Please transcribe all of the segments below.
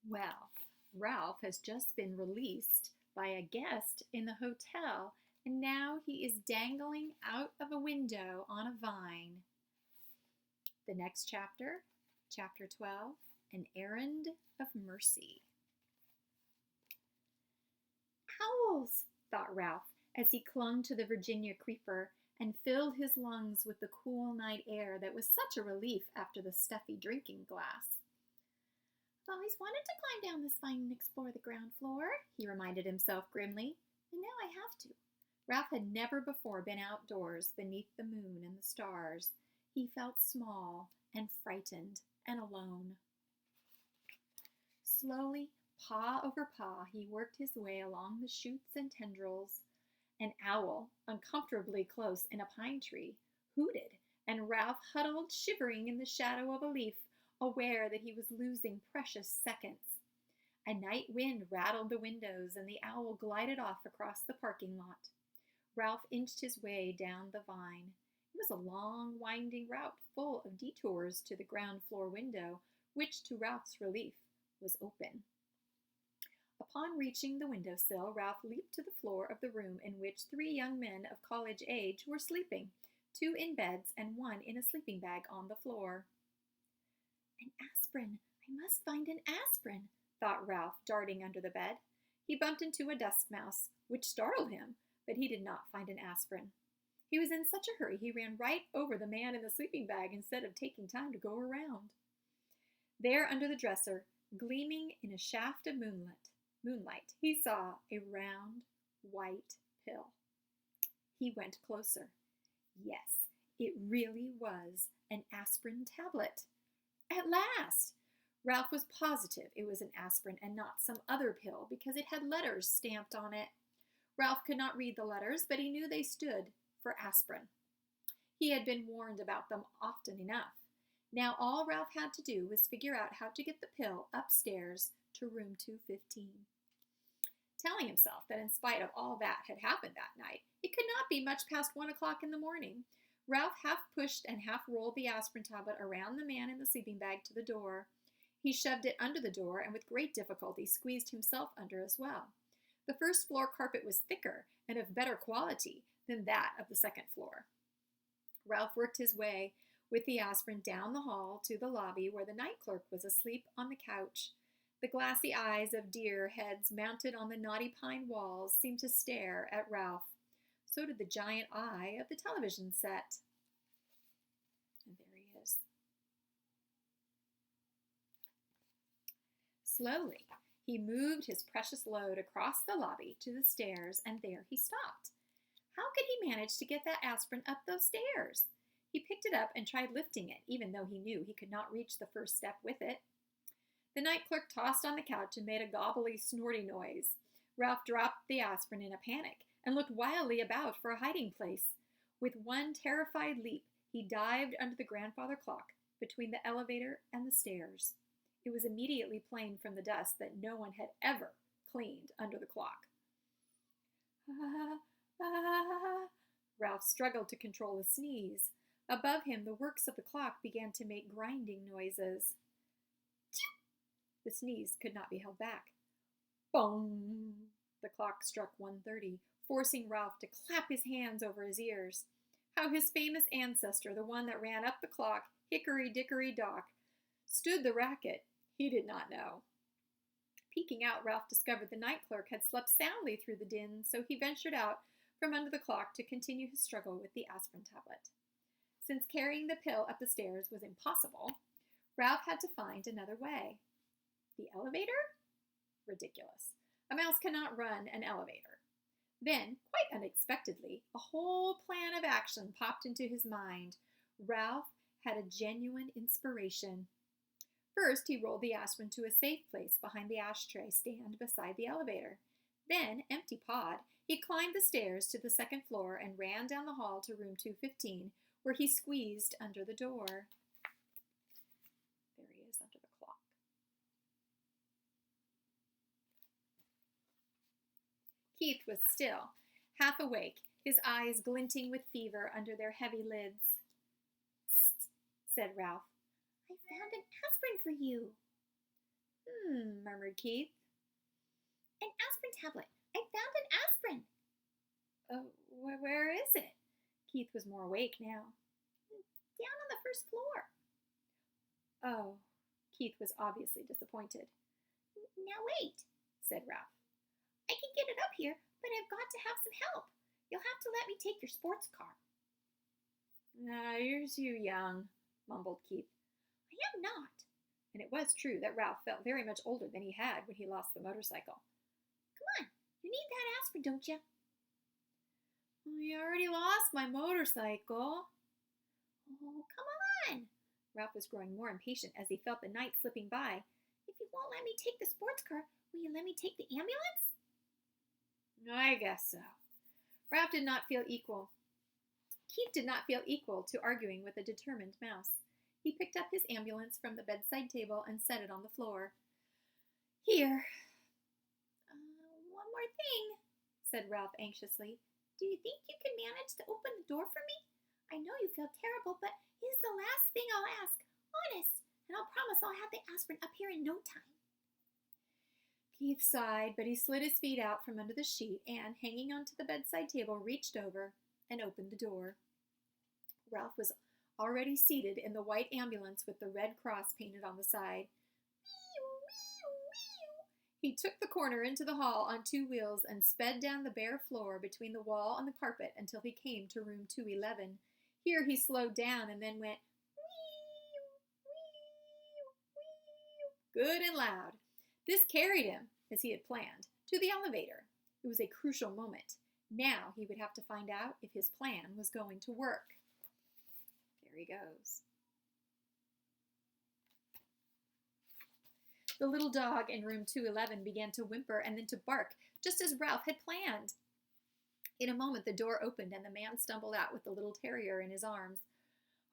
Well, Ralph has just been released by a guest in the hotel, and now he is dangling out of a window on a vine. The next chapter, chapter 12, An Errand of Mercy. Owls, thought Ralph as he clung to the Virginia creeper and filled his lungs with the cool night air that was such a relief after the stuffy drinking glass. I've always wanted to climb down this vine and explore the ground floor, he reminded himself grimly, and now I have to. Ralph had never before been outdoors beneath the moon and the stars. He felt small and frightened and alone. Slowly, paw over paw, he worked his way along the shoots and tendrils. An owl, uncomfortably close in a pine tree, hooted, and Ralph huddled shivering in the shadow of a leaf, aware that he was losing precious seconds. A night wind rattled the windows, and the owl glided off across the parking lot. Ralph inched his way down the vine. It was a long, winding route full of detours to the ground floor window, which, to Ralph's relief, was open. Upon reaching the windowsill, Ralph leaped to the floor of the room in which 3 young men of college age were sleeping, 2 in beds and 1 in a sleeping bag on the floor. An aspirin! I must find an aspirin, thought Ralph, darting under the bed. He bumped into a dust mouse, which startled him, but he did not find an aspirin. He was in such a hurry he ran right over the man in the sleeping bag instead of taking time to go around. There under the dresser, gleaming in a shaft of moonlight, he saw a round, white pill. He went closer. Yes, it really was an aspirin tablet. At last! Ralph was positive it was an aspirin and not some other pill because it had letters stamped on it. Ralph could not read the letters, but he knew they stood for aspirin. He had been warned about them often enough. Now all Ralph had to do was figure out how to get the pill upstairs to room 215. Telling himself that in spite of all that had happened that night, it could not be much past 1 o'clock in the morning. Ralph half pushed and half rolled the aspirin tablet around the man in the sleeping bag to the door. He shoved it under the door and with great difficulty squeezed himself under as well. The first floor carpet was thicker and of better quality than that of the second floor. Ralph worked his way with the aspirin down the hall to the lobby where the night clerk was asleep on the couch. The glassy eyes of deer heads mounted on the knotty pine walls seemed to stare at Ralph. So did the giant eye of the television set. And there he is. Slowly, he moved his precious load across the lobby to the stairs, and there he stopped. How could he manage to get that aspirin up those stairs? He picked it up and tried lifting it, even though he knew he could not reach the first step with it. The night clerk tossed on the couch and made a gobbly, snorty noise. Ralph dropped the aspirin in a panic and looked wildly about for a hiding place. With one terrified leap, he dived under the grandfather clock between the elevator and the stairs. It was immediately plain from the dust that no one had ever cleaned under the clock. Ah, ah, Ralph struggled to control a sneeze. Above him, the works of the clock began to make grinding noises. The sneeze could not be held back. Boom! The clock struck 1:30, forcing Ralph to clap his hands over his ears. How his famous ancestor, the one that ran up the clock, hickory-dickory-dock, stood the racket, he did not know. Peeking out, Ralph discovered the night clerk had slept soundly through the din, so he ventured out from under the clock to continue his struggle with the aspirin tablet. Since carrying the pill up the stairs was impossible, Ralph had to find another way. The elevator? Ridiculous. A mouse cannot run an elevator. Then, quite unexpectedly, a whole plan of action popped into his mind. Ralph had a genuine inspiration. First, he rolled the aspirin to a safe place behind the ashtray stand beside the elevator. Then, empty-pawed, he climbed the stairs to the second floor and ran down the hall to room 215, where he squeezed under the door. There he is under the clock. Keith was still, half awake, his eyes glinting with fever under their heavy lids. "Psst," said Ralph. "I found an aspirin for you." Murmured Keith. An aspirin tablet. I found an aspirin. Oh, where is it? Keith was more awake now. Down on the first floor. Oh, Keith was obviously disappointed. Now wait, said Ralph. I can get it up here, but I've got to have some help. You'll have to let me take your sports car. You're too young, mumbled Keith. I am not. And it was true that Ralph felt very much older than he had when he lost the motorcycle. Come on, you need that aspirin, don't you? I already lost my motorcycle. Oh, come on. Ralph was growing more impatient as he felt the night slipping by. If you won't let me take the sports car, will you let me take the ambulance? I guess so. Ralph did not feel equal. Keith did not feel equal to arguing with a determined mouse. He picked up his ambulance from the bedside table and set it on the floor. Here. One more thing, said Ralph anxiously. Do you think you can manage to open the door for me? I know you feel terrible, but it is the last thing I'll ask. Honest. And I'll promise I'll have the aspirin up here in no time. Keith sighed, but he slid his feet out from under the sheet and, hanging onto the bedside table, reached over and opened the door. Ralph was already seated in the white ambulance with the red cross painted on the side. He took the corner into the hall on two wheels and sped down the bare floor between the wall and the carpet until he came to room 211. Here he slowed down and then went good and loud. This carried him, as he had planned, to the elevator. It was a crucial moment. Now he would have to find out if his plan was going to work. There he goes. The little dog in room 211 began to whimper and then to bark, just as Ralph had planned. In a moment, the door opened and the man stumbled out with the little terrier in his arms.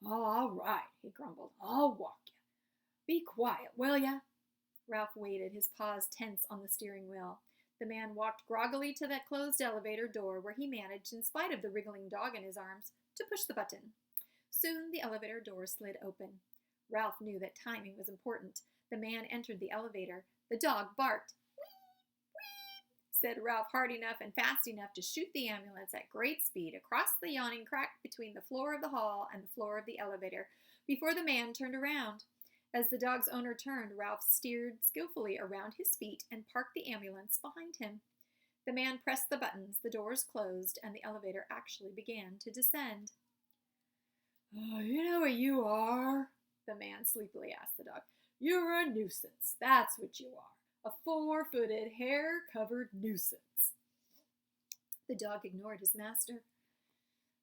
Oh, all right, he grumbled. I'll walk you. Be quiet, will ya? Ralph waited, his paws tense on the steering wheel. The man walked groggily to that closed elevator door where he managed, in spite of the wriggling dog in his arms, to push the button. Soon the elevator door slid open. Ralph knew that timing was important. The man entered the elevator. The dog barked. Whee! Whee! Said Ralph hard enough and fast enough to shoot the ambulance at great speed across the yawning crack between the floor of the hall and the floor of the elevator before the man turned around. As the dog's owner turned, Ralph steered skillfully around his feet and parked the ambulance behind him. The man pressed the buttons, the doors closed, and the elevator actually began to descend. Oh, you know what you are? The man sleepily asked the dog. You're a nuisance, that's what you are. A four-footed, hair-covered nuisance. The dog ignored his master.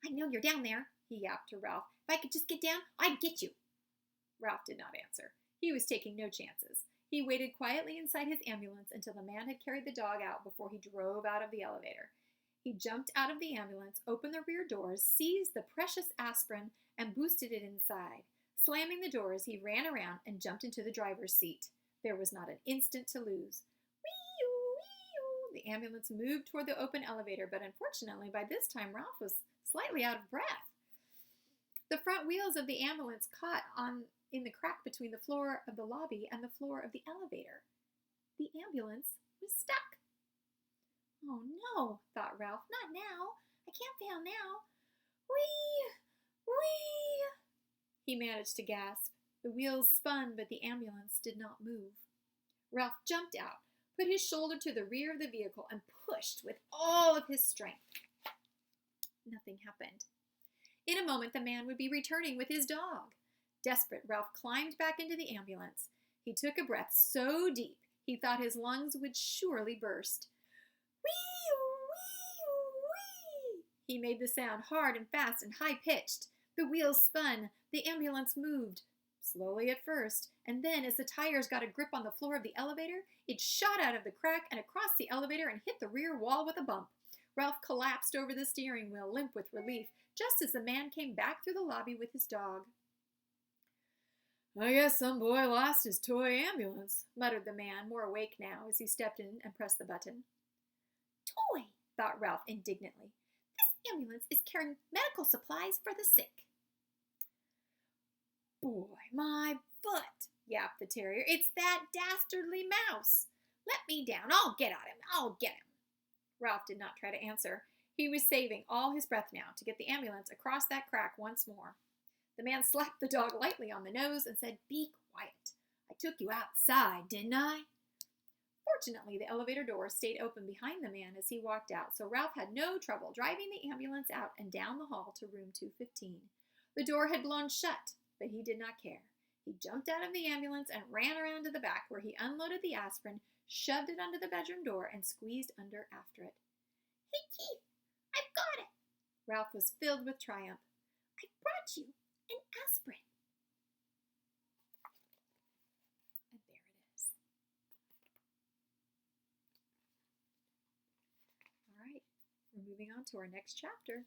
I know you're down there, he yapped to Ralph. If I could just get down, I'd get you. Ralph did not answer. He was taking no chances. He waited quietly inside his ambulance until the man had carried the dog out before he drove out of the elevator. He jumped out of the ambulance, opened the rear doors, seized the precious aspirin, and boosted it inside. Slamming the doors, he ran around and jumped into the driver's seat. There was not an instant to lose. Whee-oo, whee-oo. The ambulance moved toward the open elevator, but unfortunately, by this time, Ralph was slightly out of breath. The front wheels of the ambulance caught in the crack between the floor of the lobby and the floor of the elevator. The ambulance was stuck. Oh no, thought Ralph, not now. I can't fail now. Whee! Whee! He managed to gasp. The wheels spun, but the ambulance did not move. Ralph jumped out, put his shoulder to the rear of the vehicle, and pushed with all of his strength. Nothing happened. In a moment, the man would be returning with his dog. Desperate, Ralph climbed back into the ambulance. He took a breath so deep he thought his lungs would surely burst. Whee-oo, whee-oo, whee! He made the sound hard and fast and high-pitched. The wheels spun. The ambulance moved, slowly at first, and then as the tires got a grip on the floor of the elevator, it shot out of the crack and across the elevator and hit the rear wall with a bump. Ralph collapsed over the steering wheel, limp with relief, just as the man came back through the lobby with his dog. I guess some boy lost his toy ambulance, muttered the man, more awake now, as he stepped in and pressed the button. Toy, thought Ralph indignantly. This ambulance is carrying medical supplies for the sick. Boy, my foot, yapped the terrier. "It's that dastardly mouse. Let me down. I'll get at him. I'll get him." Ralph did not try to answer. He was saving all his breath now to get the ambulance across that crack once more. The man slapped the dog lightly on the nose and said, "Be quiet. I took you outside, didn't I?" Fortunately, the elevator door stayed open behind the man as he walked out, so Ralph had no trouble driving the ambulance out and down the hall to room 215. The door had blown shut, but he did not care. He jumped out of the ambulance and ran around to the back, where he unloaded the aspirin, shoved it under the bedroom door, and squeezed under after it. "Hey, Keith, I've got it!" Ralph was filled with triumph. "I brought you an aspirin." And there it is. All right, we're moving on to our next chapter.